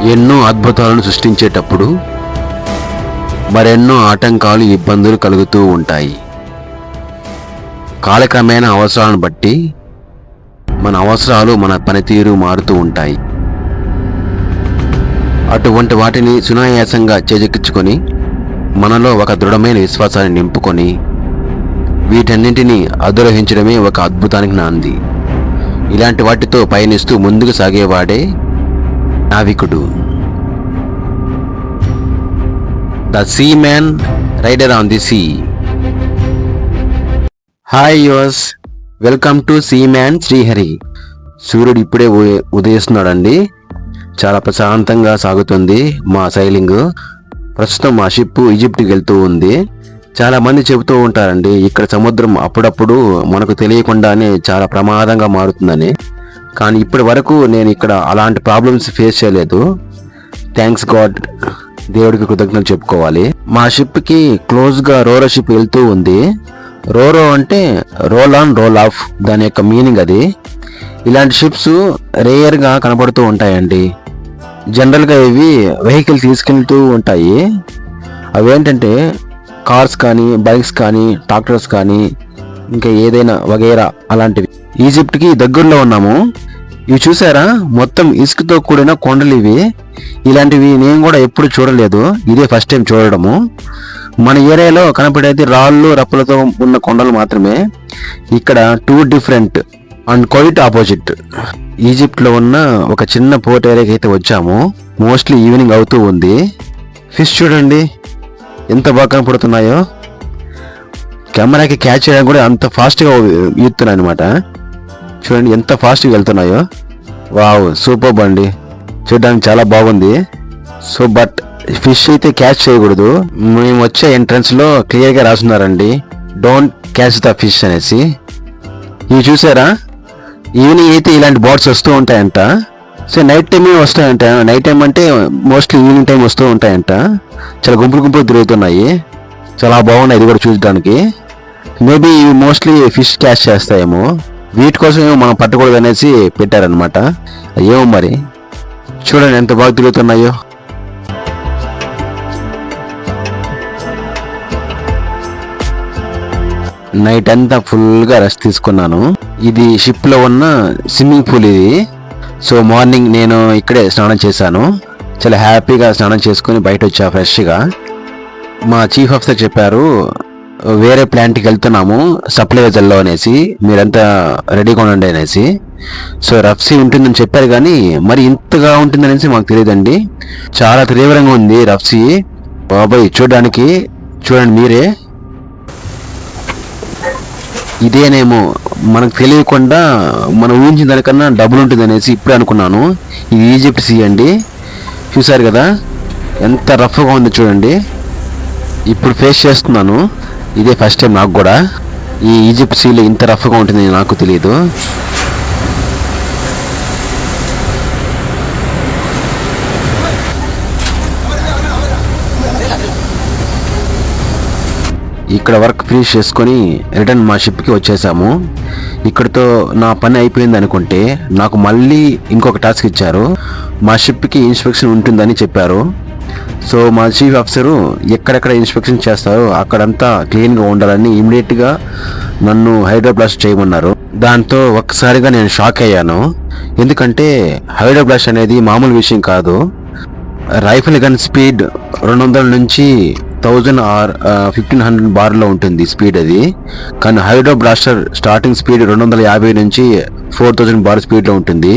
ఎన్నో అద్భుతాలను సృష్టించేటప్పుడు మరెన్నో ఆటంకాలు, ఇబ్బందులు కలుగుతూ ఉంటాయి. కాలక్రమేణా అవసరాలను బట్టి మన అవసరాలు, మన పనితీరు మారుతూ ఉంటాయి. అటువంటి వాటిని సునాయాసంగా చేజెక్కించుకొని మనలో ఒక దృఢమైన విశ్వాసాన్ని నింపుకొని వీటన్నింటినీ అధిరోహించడమే ఒక అద్భుతానికి నాంది. ఇలాంటి వాటితో పయనిస్తూ ముందుకు సాగేవాడే నావికుడు. The sea man rider on the sea. Hi yours, welcome to sea man Srihari. సూర్యుడు ఇప్పుడే ఉదయిస్తున్నాడండి. చాలా ప్రశాంతంగా సాగుతుంది మా సైలింగ్. ప్రస్తుతం మా షిప్ ఈజిప్ట్కి వెళ్తూ ఉంది. చాలా మంది చెబుతూ ఉంటారండి, ఇక్కడ సముద్రం అప్పుడప్పుడు మనకు తెలియకుండానే చాలా ప్రమాదంగా మారుతుందని. కానీ ఇప్పటి వరకు నేను ఇక్కడ అలాంటి ప్రాబ్లమ్స్ ఫేస్ చేయలేదు. థ్యాంక్స్ గాడ్, దేవుడికి కృతజ్ఞతలు చెప్పుకోవాలి. మా షిప్కి క్లోజ్గా రోరో షిప్ వెళ్తూ ఉంది. రోరో అంటే రోల్ ఆన్ రోల్ ఆఫ్, దాని యొక్క మీనింగ్ అది. ఇలాంటి షిప్స్ రేయర్గా కనబడుతూ ఉంటాయండి. జనరల్గా ఇవి వెహికల్ తీసుకెళ్తూ ఉంటాయి. అవేంటంటే కార్స్ కానీ, బైక్స్ కానీ, ట్రాక్టర్స్ కానీ, ఇంకా ఏదైనా వగైరా అలాంటివి. ఈజిప్ట్కి దగ్గరలో ఉన్నాము. ఇవి చూసారా, మొత్తం ఇసుకతో కూడిన కొండలు ఇవి. ఇలాంటివి నేను కూడా ఎప్పుడు చూడలేదు, ఇదే ఫస్ట్ టైం చూడడము. మన ఏరియాలో కనపడేది రాళ్ళు రప్పలతో ఉన్న కొండలు మాత్రమే. ఇక్కడ two different and quite opposite. ఈజిప్ట్లో ఉన్న ఒక చిన్న పోర్ట్ ఏరియాకి అయితే వచ్చాము. మోస్ట్లీ ఈవినింగ్ అవుతూ ఉంది. ఫిష్ చూడండి ఎంత బాగా కనపడుతున్నాయో. కెమెరాకి క్యాచ్ చేయడానికి కూడా అంత ఫాస్ట్గా ఈస్తున్నాయి అనమాట. చూడండి ఎంత ఫాస్ట్గా వెళ్తున్నాయో. వావ్, సూపర్ అండి, చూడడానికి చాలా బాగుంది. సో బట్ ఫిష్ అయితే క్యాచ్ చేయకూడదు. మేము వచ్చే ఎంట్రన్స్లో క్లియర్గా రాస్తున్నారండి, డోంట్ క్యాచ్ ద ఫిష్ అనేసి. ఇవి చూసారా, ఈవినింగ్ అయితే ఇలాంటి బోట్స్ వస్తూ ఉంటాయంట. సో నైట్ టైమే వస్తాయంట. నైట్ టైం అంటే మోస్ట్లీ ఈవినింగ్ టైం వస్తూ ఉంటాయంట. చాలా గుంపులు గుంపులు తిరుగుతున్నాయి. చాలా బాగున్నాయి ఇది కూడా చూడడానికి. మేబీ ఇవి మోస్ట్లీ ఫిష్ క్యాచ్ చేస్తాయేమో. వీటి కోసం ఏమో మనం పట్టకూడదు అనేసి పెట్టారనమాట. ఏమో మరి, చూడండి ఎంత బాగా తిరుగుతున్నాయో. నైట్ అంతా ఫుల్గా రెస్ట్ తీసుకున్నాను. ఇది షిప్లో ఉన్న స్విమ్మింగ్ పూల్ ఇది. సో మార్నింగ్ నేను ఇక్కడే స్నానం చేశాను. చాలా హ్యాపీగా స్నానం చేసుకుని బయట వచ్చా ఫ్రెష్గా. మా చీఫ్ ఆఫీసర్ చెప్పారు, వేరే ప్లాంట్కి వెళ్తున్నాము సప్లై వెజల్లో అనేసి, మీరంతా రెడీగా ఉండండి అనేసి. సో రఫ్ సీ ఉంటుందని చెప్పారు, కానీ మరి ఇంతగా ఉంటుందనేసి మాకు తెలియదండి. చాలా తీవ్రంగా ఉంది రఫ్ సీ. బాబాయ్ చూడడానికి, చూడండి మీరే. ఇదేనేమో మనకు తెలియకుండా మనం ఊహించిన దానికన్నా డబుల్ ఉంటుంది అనేసి ఇప్పుడే అనుకున్నాను. ఇది ఈజిప్ట్ సీ అండి. చూసారు కదా ఎంత రఫ్గా ఉంది చూడండి. ఇప్పుడు ఫేస్ చేస్తున్నాను, ఇదే ఫస్ట్ టైం నాకు కూడా. ఈ ఈజిప్ట్ సీలో ఇంత రఫ్గా ఉంటుంది నాకు తెలియదు. ఇక్కడ వర్క్ ఫినిష్ చేసుకొని రిటర్న్ మా షిప్కి వచ్చేసాము. ఇక్కడితో నా పని అయిపోయింది అనుకుంటే నాకు మళ్ళీ ఇంకొక టాస్క్ ఇచ్చారు. మా షిప్కి ఇన్స్పెక్షన్ ఉంటుందని చెప్పారు. సో మా చీఫ్ ఆఫీసరు ఎక్కడెక్కడ ఇన్స్పెక్షన్ చేస్తారో అక్కడంతా క్లీన్గా ఉండాలని ఇమీడియట్గా నన్ను హైడ్రోబ్లాస్ట్ చేయమన్నారు. దాంతో ఒక్కసారిగా నేను షాక్ అయ్యాను. ఎందుకంటే హైడ్రోబ్లాస్ట్ అనేది మామూలు విషయం కాదు. రైఫిల్ గన్ స్పీడ్ 200 నుంచి 1000 ఆర్ 1500 బార్లో ఉంటుంది స్పీడ్ అది. కానీ హైడ్రో బ్లాస్టర్ స్టార్టింగ్ స్పీడ్ 250 నుంచి 4000 బార్ స్పీడ్లో ఉంటుంది.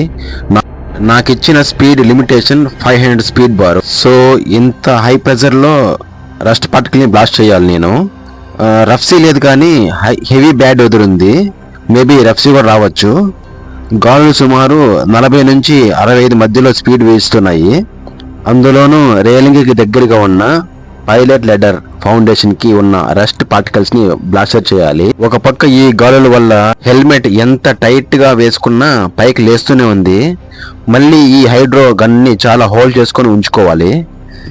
నాకు ఇచ్చిన speed limitation 500 speed bar. So ఇంత హై ప్రెజర్లో రస్ట్ పార్టికల్ని బ్లాస్ట్ చేయాలి నేను. రఫ్ సీ లేదు కానీ హెవీ బ్యాడ్ వెదర్ ఉంది. మేబీ రఫ్ సీ కూడా రావచ్చు. గాలులు సుమారు 40 నుంచి 65 మధ్యలో స్పీడ్ వేస్తున్నాయి. అందులోనూ రైలింగ్కి దగ్గరగా ఉన్న పైలట్ లెడర్ ఫౌండేషన్ కి ఉన్న రస్ట్ పార్టికల్స్ ని బ్లాస్టర్ చేయాలి. ఒక పక్క ఈ గాలుల వల్ల హెల్మెట్ ఎంత టైట్ గా వేసుకున్నా పైకి లేస్తూనే ఉంది. మళ్ళీ ఈ హైడ్రో గన్ ని చాలా హోల్డ్ చేసుకొని ఉంచుకోవాలి.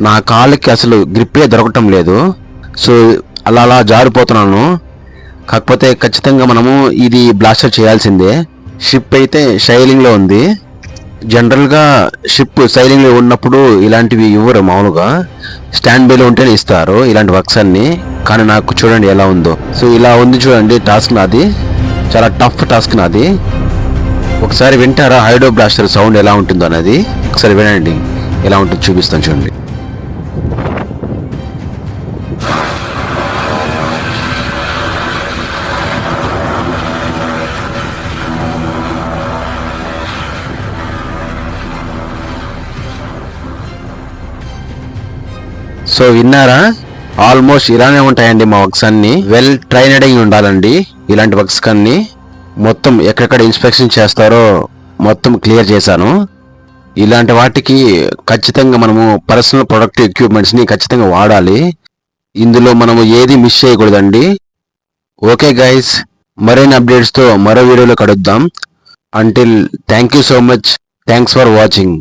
నా కాళ్ళకి అసలు గ్రిప్పే దొరకటం లేదు. సో అలా జారిపోతున్నాను. కాకపోతే ఖచ్చితంగా మనము ఇది బ్లాస్టర్ చేయాల్సిందే. షిప్ అయితే షైలింగ్ లో ఉంది. జనరల్గా షిప్ సైలింగ్ ఉన్నప్పుడు ఇలాంటివి ఇవ్వరు, మామూలుగా స్టాండ్ బైలో ఉంటేనే ఇస్తారు ఇలాంటి వర్క్స్ అన్ని. కానీ నాకు చూడండి ఎలా ఉందో. సో ఇలా ఉంది చూడండి టాస్క్ నాది, చాలా టఫ్ టాస్క్ నాది. ఒకసారి వింటారా హైడ్రో బ్లాస్టర్ సౌండ్ ఎలా ఉంటుందో అనేది? ఒకసారి వినండి ఎలా ఉంటుందో చూపిస్తాను చూడండి. సో విన్నారా, ఆల్మోస్ట్ ఇలానే ఉంటాయండి మా వర్క్స్ అన్ని. వెల్ ట్రైనడ్ అయి ఉండాలండి ఇలాంటి వర్క్స్ కన్నీ. మొత్తం ఎక్కడెక్కడ ఇన్స్పెక్షన్ చేస్తారో మొత్తం క్లియర్ చేశాను. ఇలాంటి వాటికి ఖచ్చితంగా మనము పర్సనల్ ప్రొడక్టివ్ ఎక్విప్మెంట్స్ని ఖచ్చితంగా వాడాలి. ఇందులో మనము ఏది మిస్ చేయకూడదండి. ఓకే గైస్, మరిన్ని అప్డేట్స్తో మరో వీడియోలో కలుద్దాం. Until thank you so much, thanks for watching.